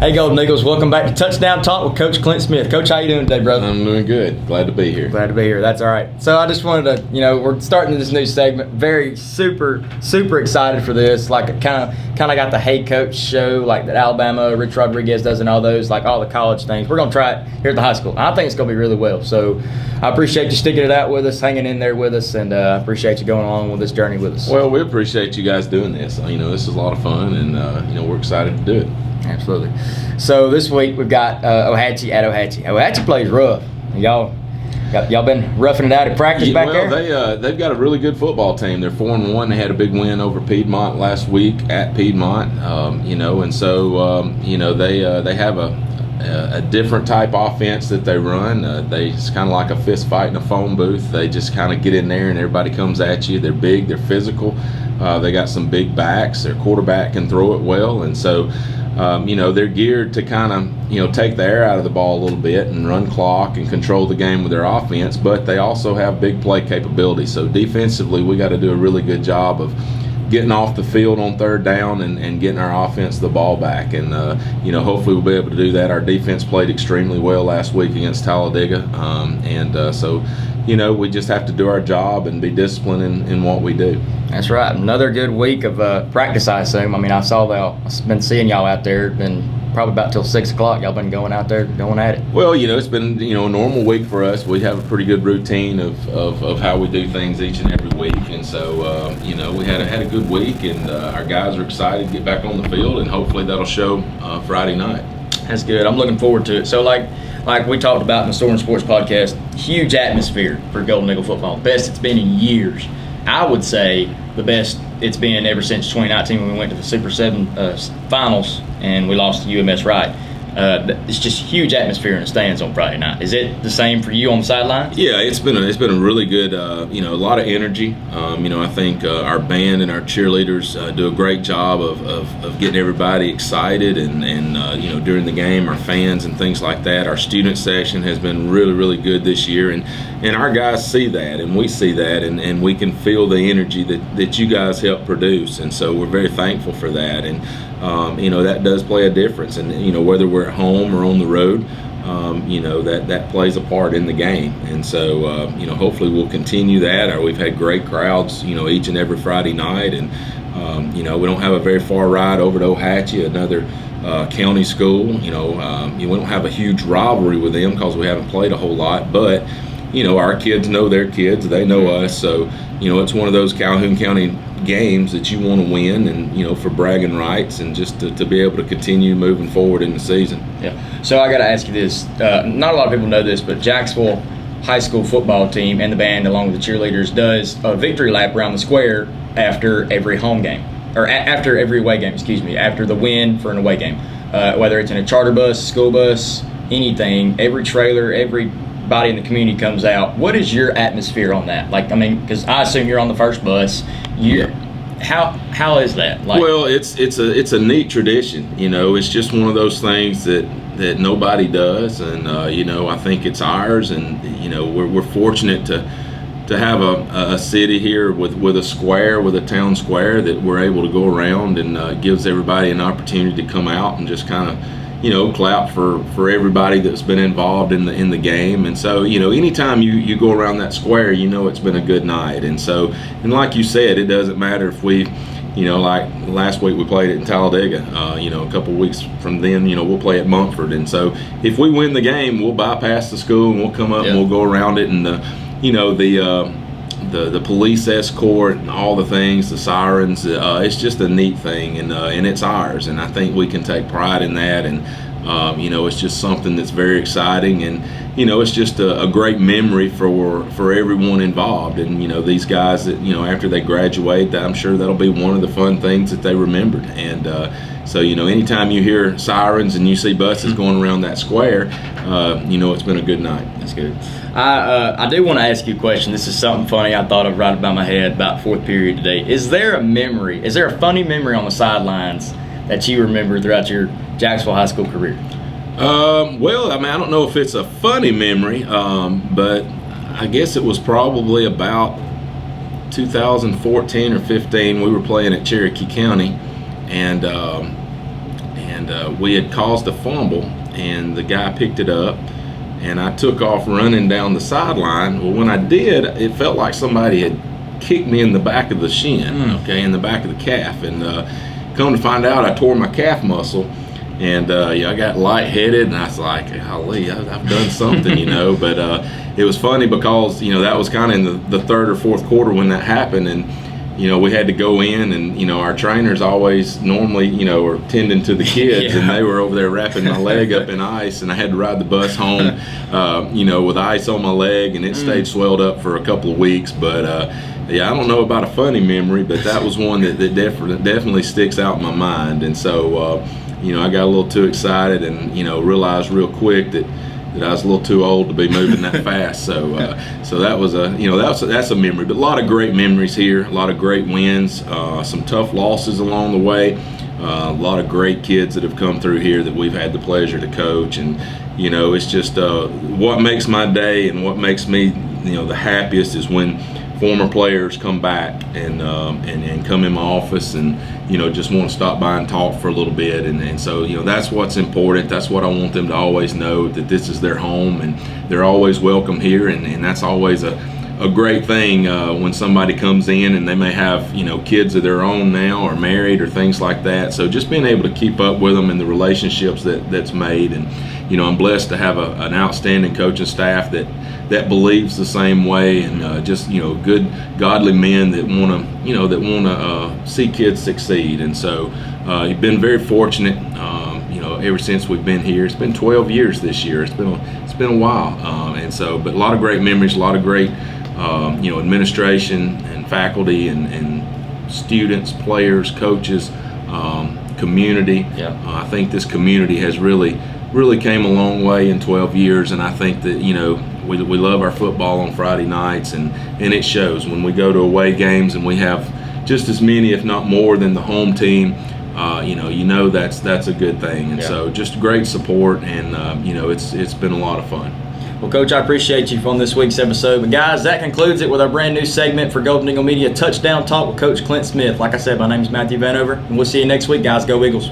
Hey, Golden Eagles, welcome back to Touchdown Talk with Coach Clint Smith. Coach, how you doing today, brother? I'm doing good. Glad to be here. Glad to be here. That's all right. So I just wanted to, we're starting this new segment. Very super excited for this. Like, kind of got the Hey Coach show, like that Alabama, Rich Rodriguez does and all those, like all the college things. We're going to try it here at the high school. And I think it's going to be really well. So I appreciate you sticking it out with us, hanging in there with us, and I appreciate you going along with this journey with us. Well, we appreciate you guys doing this. This is a lot of fun, and, we're excited to do it. Absolutely. So this week we've got Ohatchee at Ohatchee. Ohatchee plays rough. Y'all been roughing it out at practice back there? Well, they've got a really good football team. They're 4-1. They had a big win over Piedmont last week at Piedmont. They have a different type offense that they run. It's kind of like a fist fight in a phone booth. They just kind of get in there and everybody comes at you. They're big. They're physical. They got some big backs. Their quarterback can throw it well, and so. They're geared to kind of, take the air out of the ball a little bit and run clock and control the game with their offense, but they also have big play capability. So defensively, we got to do a really good job of getting off the field on third down and getting our offense the ball back. And, hopefully we'll be able to do that. Our defense played extremely well last week against Talladega. We just have to do our job and be disciplined in what we do. That's right. Another good week of practice, I assume. I've been seeing y'all out there. Been probably about till 6 o'clock. Y'all been going out there, going at it. Well, it's been a normal week for us. We have a pretty good routine of how we do things each and every week, and so we had a good week, and our guys are excited to get back on the field, and hopefully that'll show Friday night. That's good. I'm looking forward to it. So like we talked about in the Soaring Sports podcast, huge atmosphere for Golden Eagle football. Best it's been in years. I would say the best it's been ever since 2019 when we went to the Super 7 finals and we lost to UMS Wright. It's just huge atmosphere in the stands on Friday night. Is it the same for you on the sidelines? Yeah, it's been a really good, a lot of energy. I think our band and our cheerleaders do a great job of getting everybody excited and during the game, our fans and things like that. Our student section has been really, really good this year, and our guys see that and we see that, and we can feel the energy that you guys help produce, and so we're very thankful for that. And that does play a difference, and whether we're at home or on the road, that plays a part in the game. And so hopefully we'll continue that. We've had great crowds each and every Friday night, and we don't have a very far ride over to Ohatchee, another county school. We don't have a huge rivalry with them because we haven't played a whole lot, but our kids know their kids, they know us, so it's one of those Calhoun County games that you want to win, and for bragging rights, and just to be able to continue moving forward in the season. Yeah. So I got to ask you this. Not a lot of people know this, but Jacksonville high school football team and the band, along with the cheerleaders, does a victory lap around the square after every home game, or after every away game. After the win for an away game, whether it's in a charter bus, school bus, anything. Every trailer, everybody in the community comes out. What is your atmosphere on that? Because I assume you're on the first bus. How is that? Well, it's a neat tradition. It's just one of those things that nobody does, and I think it's ours, and we're fortunate to have a city here with a square, with a town square, that we're able to go around, and gives everybody an opportunity to come out and just kind of clap for everybody that's been involved in the game. And so anytime you go around that square, it's been a good night. And so, and like you said, it doesn't matter if we like last week we played it in Talladega, a couple weeks from then we'll play at Mumford. And so if we win the game, we'll bypass the school and we'll come up and we'll go around it, and the police escort and all the things, the sirens, it's just a neat thing, and it's ours, and I think we can take pride in that. And it's just something that's very exciting, and it's just a great memory for everyone involved. And these guys that after they graduate, I'm sure that'll be one of the fun things that they remembered. And so anytime you hear sirens and you see buses going around that square, it's been a good night. That's good. I do want to ask you a question. This is something funny I thought of right about my head about fourth period today. Is there a funny memory on the sidelines that you remember throughout your Jacksonville high school career? Well, I don't know if it's a funny memory, but I guess it was probably about 2014 or 15. We were playing at Cherokee County, and and we had caused a fumble, and the guy picked it up, and I took off running down the sideline. Well, when I did, it felt like somebody had kicked me in the back of the shin, okay, in the back of the calf, and come to find out, I tore my calf muscle, and I got lightheaded, and I was like, golly, I've done something, but it was funny because, that was kind of in the third or fourth quarter when that happened, and we had to go in, and our trainers always normally are tending to the kids, and they were over there wrapping my leg up in ice, and I had to ride the bus home with ice on my leg, and it stayed swelled up for a couple of weeks. But I don't know about a funny memory, but that was one that definitely sticks out in my mind. And so I got a little too excited, and realized real quick that I was a little too old to be moving that fast. So that was that's a memory. But a lot of great memories here, a lot of great wins, some tough losses along the way, a lot of great kids that have come through here that we've had the pleasure to coach. And it's just what makes my day and what makes me the happiest is when former players come back and come in my office and just want to stop by and talk for a little bit, and so that's what's important. That's what I want them to always know, that this is their home and they're always welcome here, and that's always a great thing when somebody comes in and they may have kids of their own now or married or things like that. So just being able to keep up with them and the relationships that's made, and I'm blessed to have an outstanding coaching staff that believes the same way, and just good godly men that want to see kids succeed. And so you've been very fortunate ever since we've been here. It's been 12 years this year. It's been a while, and so but a lot of great memories, a lot of great administration and faculty and students, players, coaches, community. I think this community has really came a long way in 12 years, and I think that we love our football on Friday nights, and it shows when we go to away games and we have just as many, if not more, than the home team. That's a good thing, and so just great support, and it's been a lot of fun. Well, Coach, I appreciate you on this week's episode. But guys, that concludes it with our brand new segment for Golden Eagle Media, Touchdown Talk with Coach Clint Smith. Like I said, my name is Matthew Vanover, and we'll see you next week, guys. Go Eagles.